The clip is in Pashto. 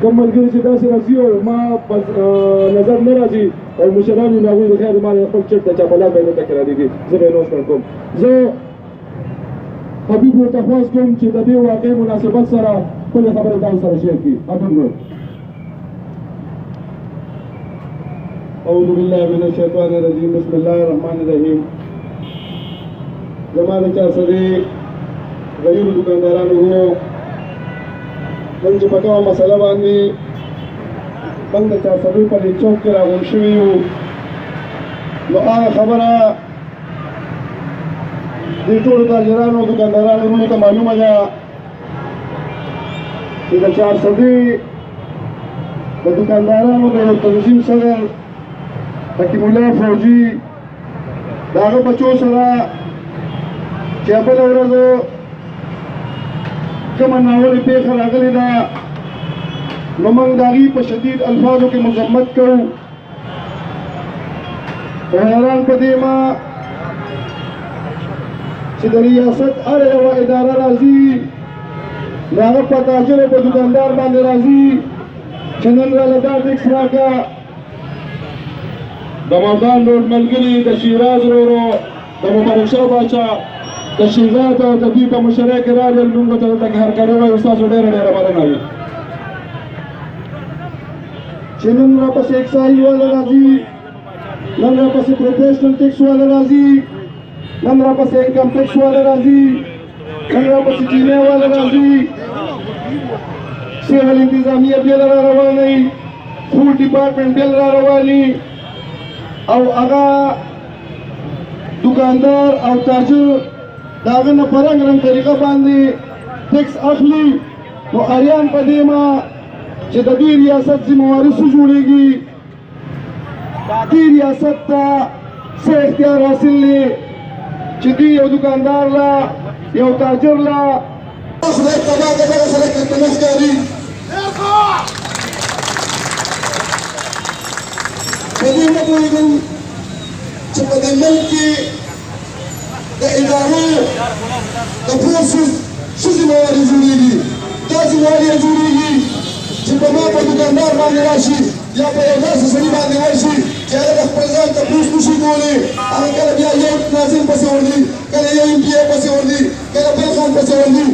کوم ملګري چې داسې راځي او ما نظر نه راځي او مشران یې هغوی د خیر ما خپل چټ د چاپلات باندې ټکې رالېږي زه به یې نوش کوم. زه حبیب ورته خواست کوم چې د دې واقعې مناسبت سره خپلې خبرې تاسو سره شیر کړي. حبیب ورته اعوذ بالله من الشیطان الرجیم بسم الله الرحمن الرحیم. زما د چارسدې غیرو دکاندارانو ورو نن چې په کومه مسله باندې موږ د چارسدې په دې چوک کې راغونډ شوي یو نو هغه خبره دې ټولو تاجرانو او دکاندارانو ورونو ته معلومه ده چې د چارسدې د دکاندارانو د یو تنظیم صدر حکیم الله فوجي د هغه بچو سره چې بله ورځ کومه ناولې پېښه راغلې ده نو موږ د هغې په شدید الفاظو کې مذمت کوو. خو حیران په دې ما چې د ریاست هره یوه اداره راځي د هغه په تاجر او په دکاندار باندې راځي چې نن راله دا ټکس راکړه. د مردان روډ ملګري د شیراز ورو د مبارک شاه باچا د شیزاد او د دوی په مشرۍ کې راغلل موږ ته دلته کې هرکلی وایو. ستاسو ډېره ډېره مننه وي چې نن راپسې اکسایز والا راځي، نن راپسې پروفیشنل ټیکس والا راځي، نن راپسې انکم ټیکس والا راځي، نن راپسې چینه والا راځي، سیول انتظامیه بیل را رواني، فوډ ډپارټمنټ بیل را رواني او هغه دکاندار او تاجر د هغه نه په رنګ رنګ طریقه باندې ټیکس اخلي. نو اریان په دې ما چې د دې ریاست ذمہواري څه جوړېږي، دې ریاست ته څه اختیار حاصل دی چې دې یو دکاندار لا یو تاجر لا خدای تبارک و تعالی سره کتنه کوي. په دې نه پوهېږم چې په دې ملک کې د ادارو د پولیسو څه ذمہواري جوړېږي. دا ذمہواري جوړېږي چې په ما په دکاندار باندې راشي یا په یو داسې سړي باندې ورشي چې هغه د خپل ځان تپوس نشي کولی. هغه کله بیا یو ناظم پسې ورځي، کله یو ایم پي اے پسې ورځي، کله بل خان پسې ورځي.